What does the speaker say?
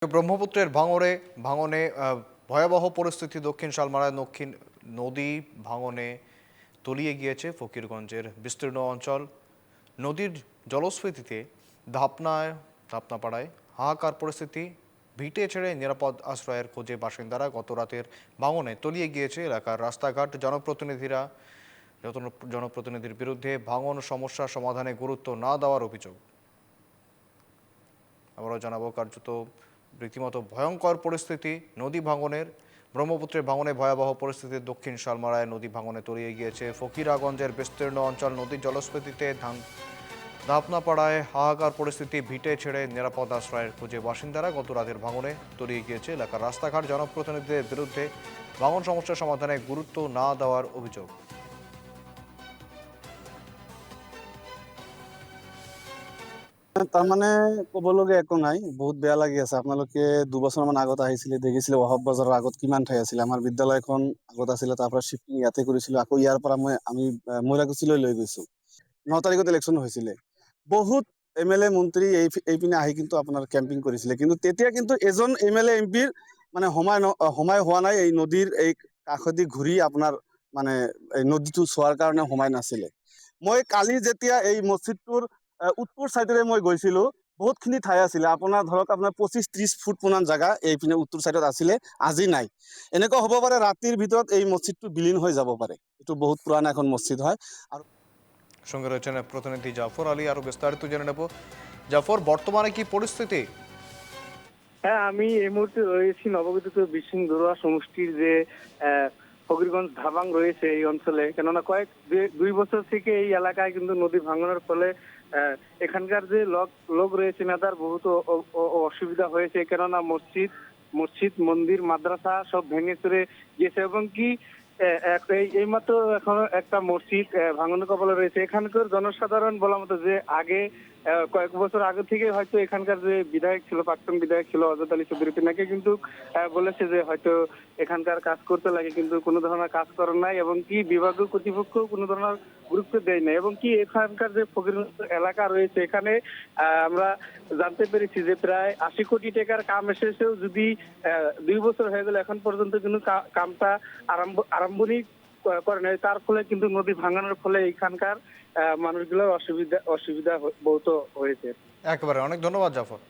ব্রহ্মপুত্রের ভাঙনে ভয়াবহ পরিস্থিতি দক্ষিণ শালমারায় দক্ষিণ নদী ভাঙনে তলিয়ে গিয়েছে ফকিরগঞ্জের বিস্তীর্ণ অঞ্চল। নদীর জলস্ফীতিতে ধাপনাপাড়ায় হাহাকার পরিস্থিতি। ভিটে ছেড়ে নিরাপদ আশ্রয়ের খোঁজে বাসিন্দারা। গত রাতের ভাঙনে তলিয়ে গিয়েছে এলাকার রাস্তাঘাট। জনপ্রতিনিধির বিরুদ্ধে ভাঙন সমস্যা সমাধানে গুরুত্ব না দেওয়ার অভিযোগ। আবারও জানাবো, কার্যত রীতিমতো ভয়ঙ্কর পরিস্থিতি নদী ভাঙনের। ব্রহ্মপুত্রের ভাঙনে ভয়াবহ পরিস্থিতি দক্ষিণ শালমারায় নদী ভাঙনে তলিয়ে গিয়েছে ফকিরাগঞ্জের বিস্তীর্ণ অঞ্চল। নদীর জলস্ফীতিতে ধাপনাপাড়ায় হাহাকার পরিস্থিতি। ভিটে ছেড়ে নিরাপদ আশ্রয়ের খোঁজে বাসিন্দারা। গত রাতের ভাঙনে তলিয়ে গিয়েছে এলাকার রাস্তাঘাট। জনপ্রতিনিধিদের বিরুদ্ধে ভাঙন সমস্যা সমাধানে গুরুত্ব না দেওয়ার অভিযোগ। তাৰ মানে ক'বলগীয়া একো নাই, বহুত বেয়া লাগি আছে। আপোনালোকে 2 বছৰমান আগত আহিছিলে, দেখিছিলে ৱাহব বজাৰৰ আগত কিমান ঠাই আছিলে। আমাৰ বিদ্যালয়খন আগত আছিলে, তাৰ পৰা শিফটিং ইয়াতে কৰিছিলো। আকৌ ইয়াৰ পৰা আমি মইৰাকুছিলৈ লৈ গৈছো। 9 তাৰিখত ইলেকশ্যন হৈছিলে। বহুত MLA মন্ত্ৰী এইপিনে আহি কিন্তু আপোনাৰ কেম্পিং কৰিছিলে, কিন্তু তেতিয়া কিন্তু এজন MLA MPৰ মানে সময় হোৱা নাই এই নদীৰ এই কাষেদি ঘূৰি আপোনাৰ মানে এই নদীটো চোৱাৰ কাৰণে সময় নাছিলে। মই কালি যেতিয়া এই মছজিদটোৰ উত্তৰ চাইডেৰে মই গৈছিলো, বহুতখিনি ঠাই আছিলে। আপোনাৰ ধৰক আপোনাৰ 25-30 ফুট মান জাগা এইপিনে উত্তৰ চাইডত আছিলে, আজি নাই। এনেকুৱা হ'ব পাৰে ৰাতিৰ ভিতৰত এই মছজিদটো বিলীন হৈ যাব পাৰে। এইটো বহুত পুৰাণা এখন মছজিদ হয়। আৰু সঙ্গে রয়েছেন প্রতিনিধি জাফর আলী, আরো বিস্তারিত জেনে নেব। জাফর, বর্তমানে কি পরিস্থিতি? হ্যাঁ, আমি এই মুহূর্তে রয়েছি নবগঠিত বিশৃঙ্খলা সমষ্টির যে ফকিরগঞ্জ ধাবাং রয়েছে এই অঞ্চলে। কেননা 2 বছর থেকে এই এলাকায় কিন্তু নদী ভাঙনের ফলে এখানকার যে লোক রয়েছে মেধার বহুত অসুবিধা হয়েছে। কেননা মসজিদ মন্দির মাদ্রাসা সব ভেঙে চুরে গিয়েছে এবং কি এইমাত্র এখন একটা মসজিদ ভাঙনের কবলে রয়েছে। এখানকার জনসাধারণ বলা মতো যে আগে কয়েক বছর আগে থেকে হয়তো এখানকার যে বিধায়ক ছিল, প্রাক্তন বিধায়ক ছিল অজত আলী চৌধুরী, তিনাকে কিন্তু বলেছে যে হয়তো এখানকার কাজ করতে লাগে, কিন্তু কোনো ধরনের কাজ করার নাই এবং কি বিভাগীয় কর্তৃপক্ষ কোনো ধরনের গুরুত্ব দেয় না। এবং কি এখানকার যে ফকিরগঞ্জ এলাকা রয়েছে এখানে আমরা জানতে পেরেছি যে প্রায় 80 কোটি টাকার কাম এসেছেও যদি 2 বছর হয়ে গেল এখন পর্যন্ত কিন্তু কামটা আরম্ভই করে নাই। তার ফলে কিন্তু নদী ভাঙানোর ফলে এখানকার মানুষগুলোর অসুবিধা বহুত হয়েছে। একেবারে, অনেক ধন্যবাদ জাফর।